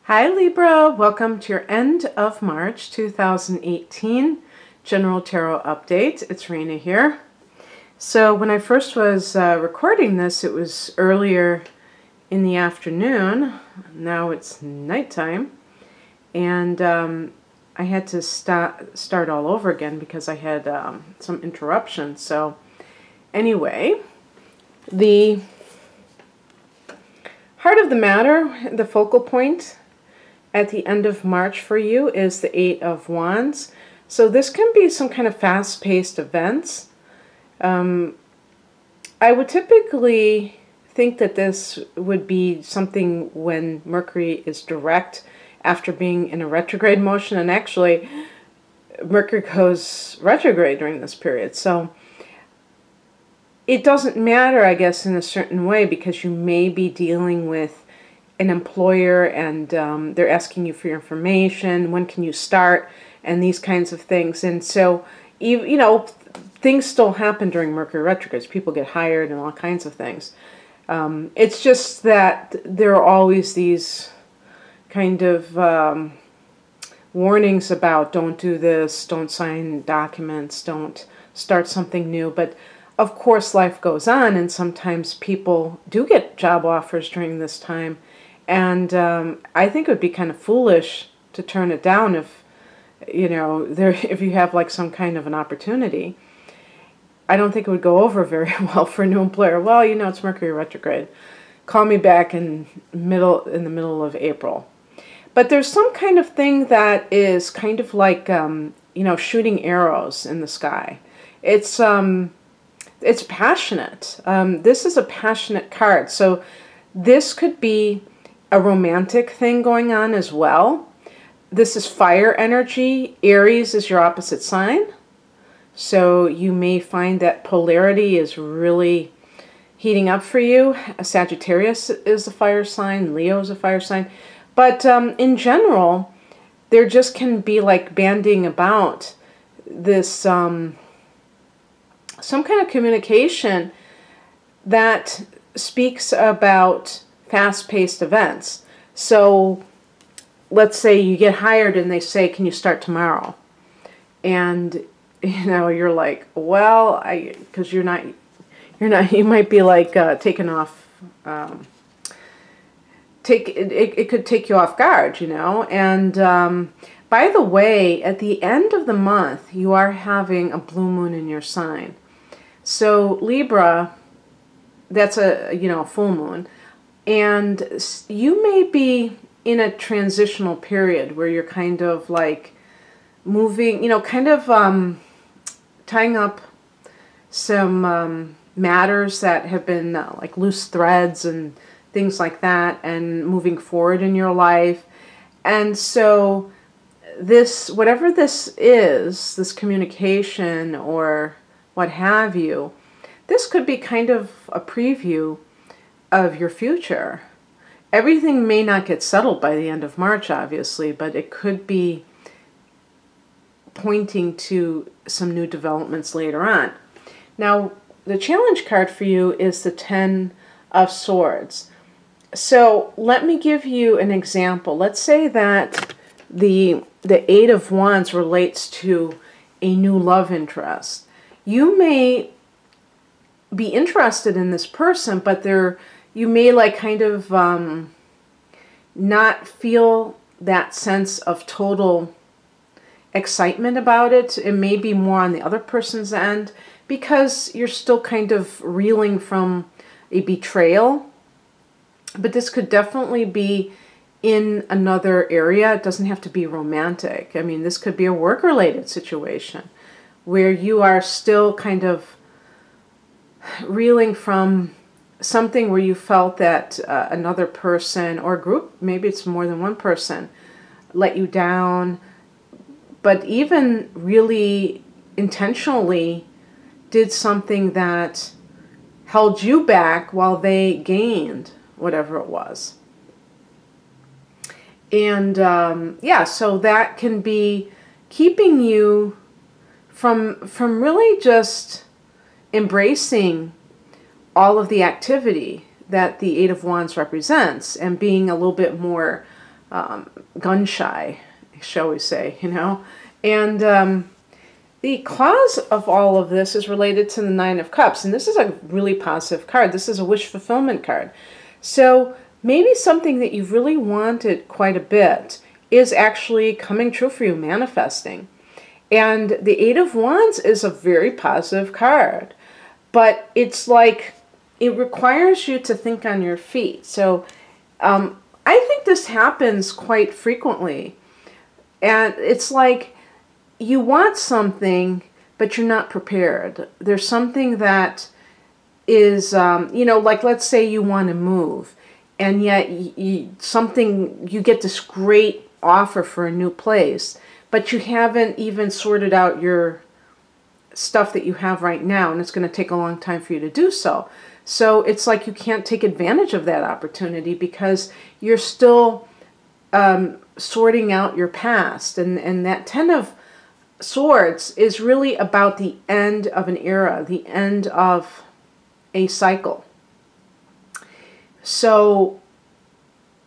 Hi Libra, welcome to your end of March 2018 General Tarot Update. It's Raina here. So when I first was recording this, it was earlier in the afternoon. Now it's nighttime. And I had to start all over again because I had some interruptions. So anyway, the heart of the matter, the focal point at the end of March for you is the Eight of Wands. So this can be some kind of fast-paced events. I would typically think that this would be something when Mercury is direct after being in a retrograde motion, and actually Mercury goes retrograde during this period. So it doesn't matter, I guess, in a certain way, because you may be dealing with an employer and they're asking you for your information, when can you start, and these kinds of things. And so, you know, things still happen during Mercury retrogrades. People get hired and all kinds of things. It's just that there are always these kind of warnings about don't do this, don't sign documents, don't start something new. But of course life goes on, and sometimes people do get job offers during this time. And I think it would be kind of foolish to turn it down if, you know, if you have like some kind of an opportunity. I don't think it would go over very well for a new employer. Well, you know, it's Mercury retrograde. Call me back in the middle of April. But there's some kind of thing that is kind of like, you know, shooting arrows in the sky. It's passionate. This is a passionate card. So this could be a romantic thing going on as well. This is fire energy. Aries is your opposite sign. So you may find that polarity is really heating up for you. Sagittarius is a fire sign. Leo is a fire sign. But in general, there just can be like banding about this, some kind of communication that speaks about fast-paced events. So let's say you get hired and they say, can you start tomorrow? And you know, you're like, well, because you might be like taken off, it could take you off guard, you know. And by the way, at the end of the month you are having a blue moon in your sign. So Libra, that's a, you know, full moon. And you may be in a transitional period where you're kind of like moving, you know, kind of tying up some matters that have been like loose threads and things like that, and moving forward in your life. And so this, whatever this is, this communication or what have you, this could be kind of a preview of your future. Everything may not get settled by the end of March, obviously, but it could be pointing to some new developments later on. Now, the challenge card for you is the Ten of Swords. So let me give you an example. Let's say that the Eight of Wands relates to a new love interest. You may be interested in this person, but you may like kind of not feel that sense of total excitement about it. It may be more on the other person's end because you're still kind of reeling from a betrayal. But this could definitely be in another area. It doesn't have to be romantic. I mean, this could be a work-related situation where you are still kind of reeling from something where you felt that another person or group, maybe it's more than one person, let you down, but even really intentionally did something that held you back while they gained whatever it was. And yeah, so that can be keeping you from really just embracing all of the activity that the Eight of Wands represents and being a little bit more gun shy, shall we say, you know. And the cause of all of this is related to the Nine of Cups. And this is a really positive card. This is a wish fulfillment card. So maybe something that you've really wanted quite a bit is actually coming true for you, manifesting. And the Eight of Wands is a very positive card. But it's like, it requires you to think on your feet. So I think this happens quite frequently. And it's like you want something, but you're not prepared. There's something that is, you know, like let's say you want to move. And yet you get this great offer for a new place. But you haven't even sorted out your stuff that you have right now. And it's going to take a long time for you to do so. So it's like you can't take advantage of that opportunity because you're still sorting out your past. And that Ten of Swords is really about the end of an era, the end of a cycle. So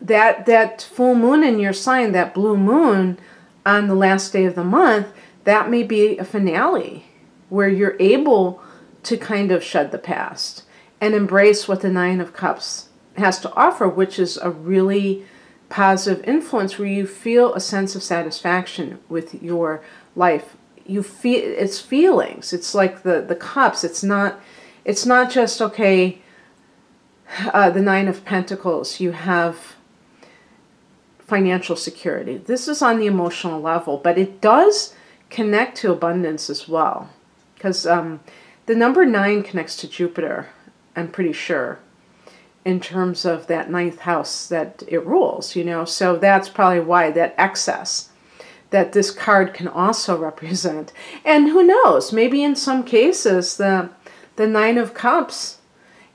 that full moon in your sign, that blue moon on the last day of the month, that may be a finale where you're able to kind of shed the past and embrace what the Nine of Cups has to offer, which is a really positive influence where you feel a sense of satisfaction with your life. You feel it's feelings. It's like the cups. It's not just okay. The Nine of Pentacles. You have financial security. This is on the emotional level, but it does connect to abundance as well, because the number 9 connects to Jupiter. I'm pretty sure, in terms of that 9th house that it rules, you know. So that's probably why that excess that this card can also represent. And who knows, maybe in some cases the Nine of Cups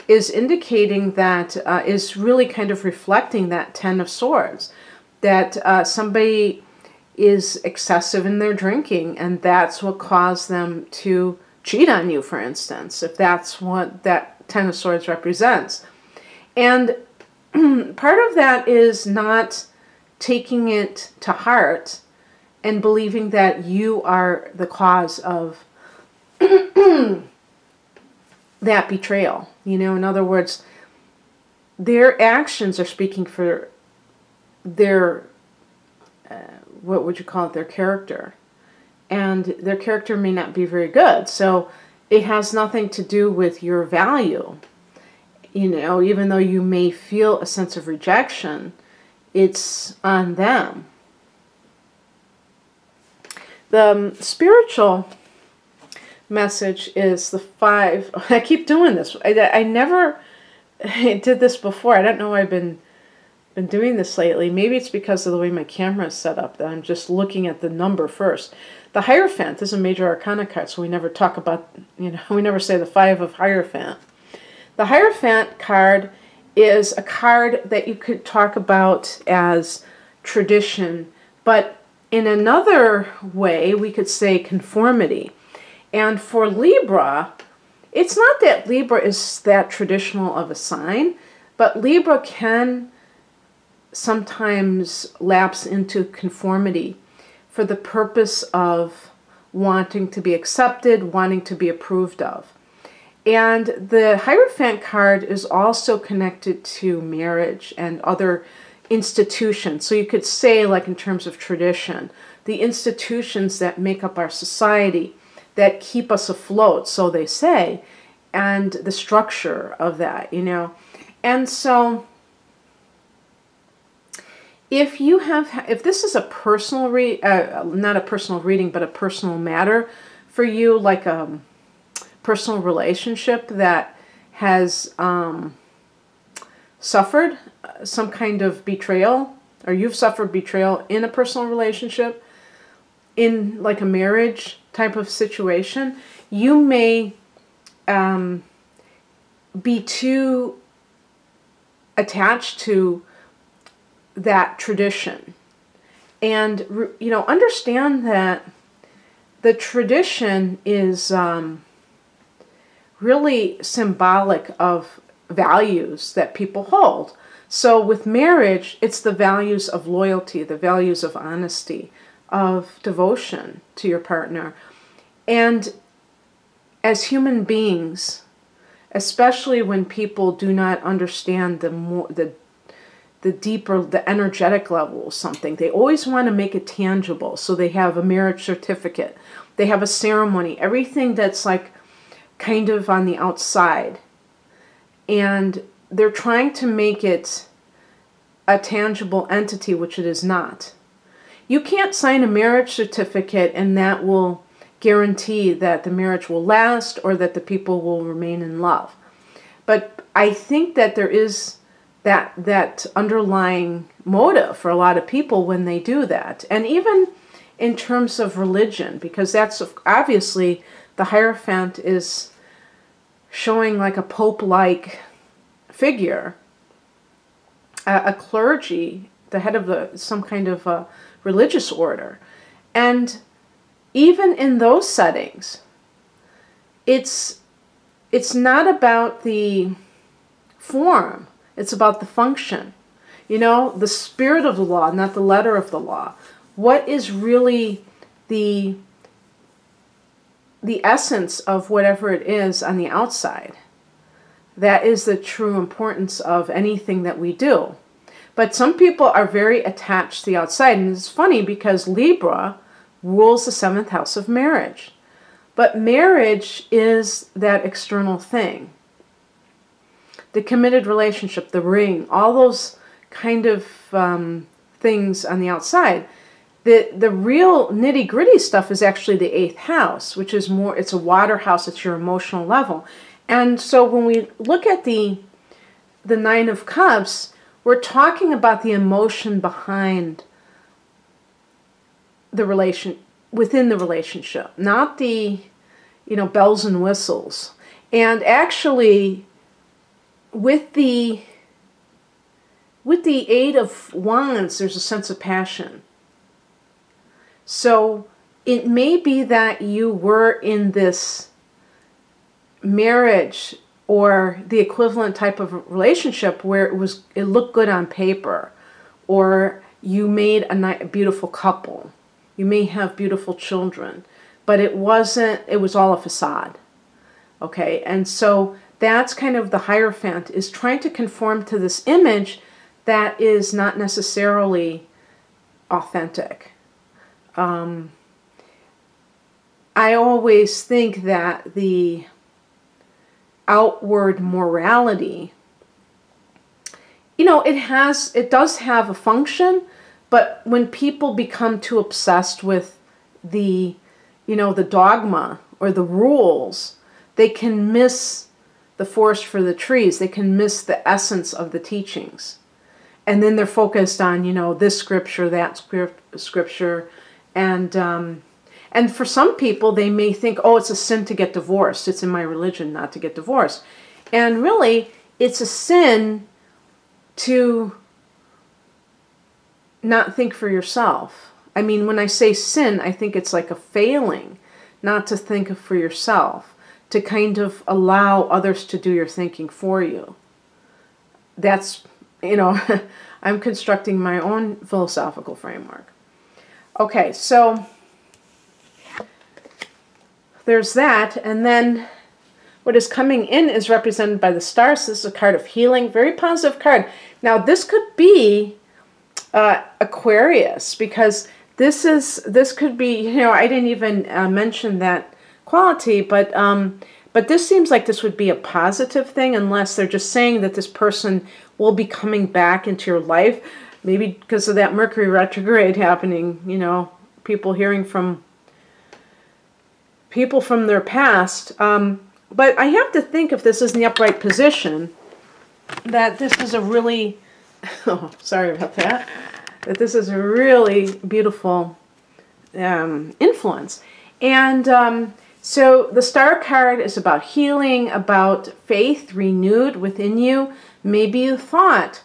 is indicating that, is really kind of reflecting that Ten of Swords, that somebody is excessive in their drinking, and that's what caused them to cheat on you, for instance, if that's what that Ten of Swords represents. And part of that is not taking it to heart and believing that you are the cause of that betrayal. You know, in other words, their actions are speaking for their, what would you call it, their character. And their character may not be very good. So it has nothing to do with your value. You know, even though you may feel a sense of rejection, it's on them. The spiritual message is the 5. I keep doing this. I never did this before. I don't know why I've been doing this lately. Maybe it's because of the way my camera is set up, that I'm just looking at the number first. The Hierophant is a major arcana card, so we never talk about, you know, we never say the 5 of Hierophant. The Hierophant card is a card that you could talk about as tradition, but in another way, we could say conformity. And for Libra, it's not that Libra is that traditional of a sign, but Libra can sometimes lapse into conformity for the purpose of wanting to be accepted, wanting to be approved of. And the Hierophant card is also connected to marriage and other institutions. So you could say, like in terms of tradition, the institutions that make up our society, that keep us afloat, so they say, and the structure of that, you know. And so if this is a personal not a personal reading, but a personal matter for you, like a personal relationship that has suffered some kind of betrayal, or you've suffered betrayal in a personal relationship, in like a marriage type of situation, you may be too attached to that tradition. And, you know, understand that the tradition is really symbolic of values that people hold. So with marriage, it's the values of loyalty, the values of honesty, of devotion to your partner. And as human beings, especially when people do not understand the deeper, the energetic level of something, they always want to make it tangible. So they have a marriage certificate, they have a ceremony, everything that's like kind of on the outside. And they're trying to make it a tangible entity, which it is not. You can't sign a marriage certificate and that will guarantee that the marriage will last or that the people will remain in love. But I think that there is that underlying motive for a lot of people when they do that. And even in terms of religion, because that's obviously the Hierophant is showing like a pope-like figure, a clergy, the head of some kind of a religious order. And even in those settings, it's not about the form, it's about the function. You know, the spirit of the law, not the letter of the law. What is really the essence of whatever it is on the outside? That is the true importance of anything that we do. But some people are very attached to the outside. And it's funny because Libra rules the 7th house of marriage. But marriage is that external thing. The committed relationship, the ring, all those kind of things on the outside. The real nitty-gritty stuff is actually the 8th house, which is more, it's a water house, it's your emotional level. And so when we look at the 9 of Cups, we're talking about the emotion behind the within the relationship, not the, you know, bells and whistles. And actually, with the 8 of Wands, there's a sense of passion. So it may be that you were in this marriage or the equivalent type of relationship where it looked good on paper, or you made a beautiful couple. You may have beautiful children, but it wasn't, it was all a facade. Okay, and so that's kind of the Hierophant, is trying to conform to this image that is not necessarily authentic. I always think that the outward morality, you know, it does have a function, but when people become too obsessed with the, you know, the dogma or the rules, they can miss the forest for the trees. They can miss the essence of the teachings. And then they're focused on, you know, this scripture, that scripture. And for some people, they may think, oh, it's a sin to get divorced. It's in my religion not to get divorced. And really, it's a sin to not think for yourself. I mean, when I say sin, I think it's like a failing not to think for yourself, to kind of allow others to do your thinking for you. That's, you know, I'm constructing my own philosophical framework. Okay, so there's that, and then what is coming in is represented by the stars. This is a card of healing, very positive card. Now, this could be Aquarius, because this could be, you know, I didn't even mention that quality, but this seems like this would be a positive thing, unless they're just saying that this person will be coming back into your life, maybe because of that Mercury retrograde happening, you know, people hearing from people from their past. But I have to think, if this is in the upright position, that this is a really, oh, sorry about that, that this is a really beautiful influence. And so the star card is about healing, about faith renewed within you. Maybe you thought,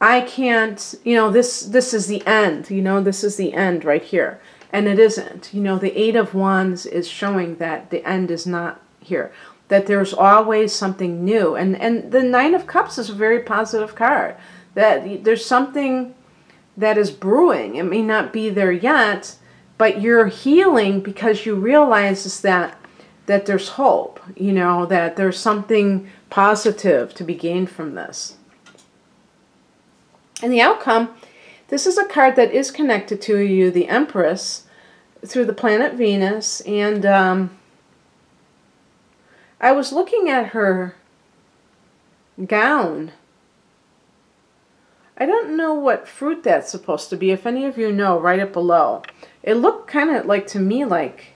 I can't, you know, this is the end, you know, this is the end right here. And it isn't. You know, the 8 of Wands is showing that the end is not here, that there's always something new. And the 9 of Cups is a very positive card. that there's something that is brewing. It may not be there yet, but you're healing because you realize is that there's hope, you know, that there's something positive to be gained from this. And the outcome, this is a card that is connected to you, the Empress, through the planet Venus. And I was looking at her gown. I don't know what fruit that's supposed to be. If any of you know, write it below. It looked kind of like, to me, like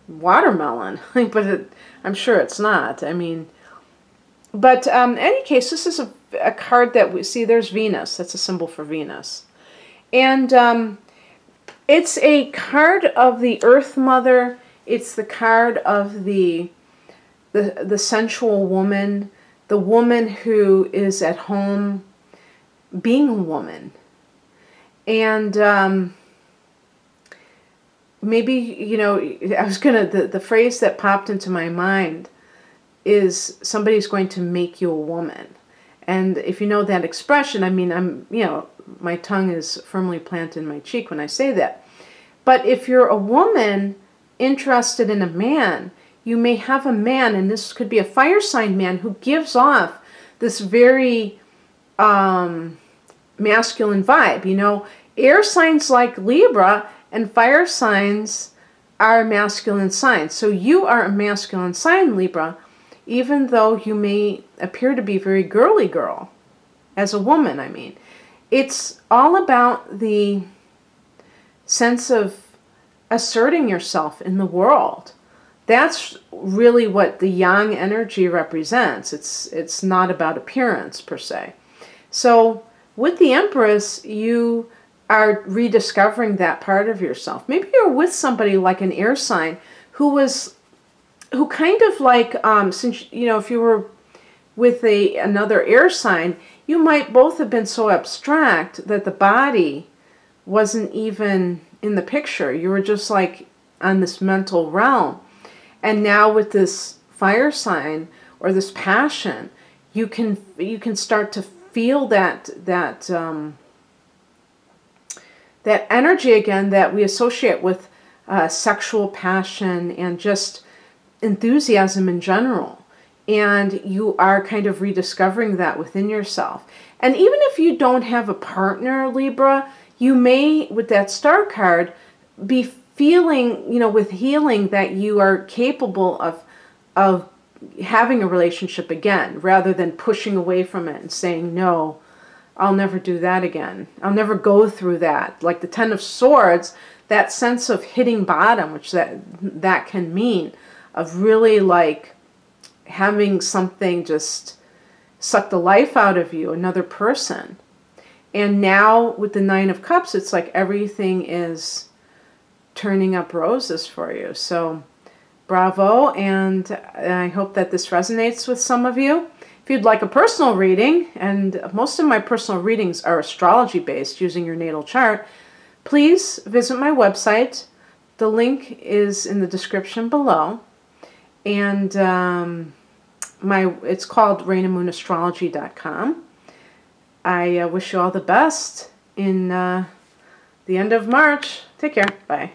watermelon, but I'm sure it's not. I mean, but in any case, this is a card that we see. There's Venus. That's a symbol for Venus. And it's a card of the Earth Mother. It's the card of the sensual woman, the woman who is at home being a woman. And maybe, you know, I was going to, the phrase that popped into my mind is somebody's going to make you a woman. And if you know that expression, I mean, you know, my tongue is firmly planted in my cheek when I say that. But if you're a woman interested in a man, you may have a man, and this could be a fire sign man, who gives off this very masculine vibe. You know, air signs like Libra and fire signs are masculine signs. So you are a masculine sign, Libra, even though you may appear to be very girly girl, as a woman, I mean. It's all about the sense of asserting yourself in the world. That's really what the yang energy represents. It's not about appearance, per se. So with the Empress, you are rediscovering that part of yourself. Maybe you're with somebody like an air sign who kind of like, since, you know, if you were with another air sign, you might both have been so abstract that the body wasn't even in the picture. You were just like on this mental realm. And now with this fire sign or this passion, you can start to feel that energy again that we associate with sexual passion and just enthusiasm in general. And you are kind of rediscovering that within yourself. And even if you don't have a partner, Libra, you may, with that star card, be feeling, you know, with healing, that you are capable of having a relationship again, rather than pushing away from it and saying, no, I'll never do that again. I'll never go through that. Like the Ten of Swords, that sense of hitting bottom, which that can mean, of really like having something just suck the life out of you, another person. And now with the Nine of Cups, it's like everything is turning up roses for you. So bravo, and I hope that this resonates with some of you. If you'd like a personal reading, and most of my personal readings are astrology based using your natal chart, please visit my website. The link is in the description below. And it's called rainandmoonastrology.com. I wish you all the best in the end of March. Take care. Bye.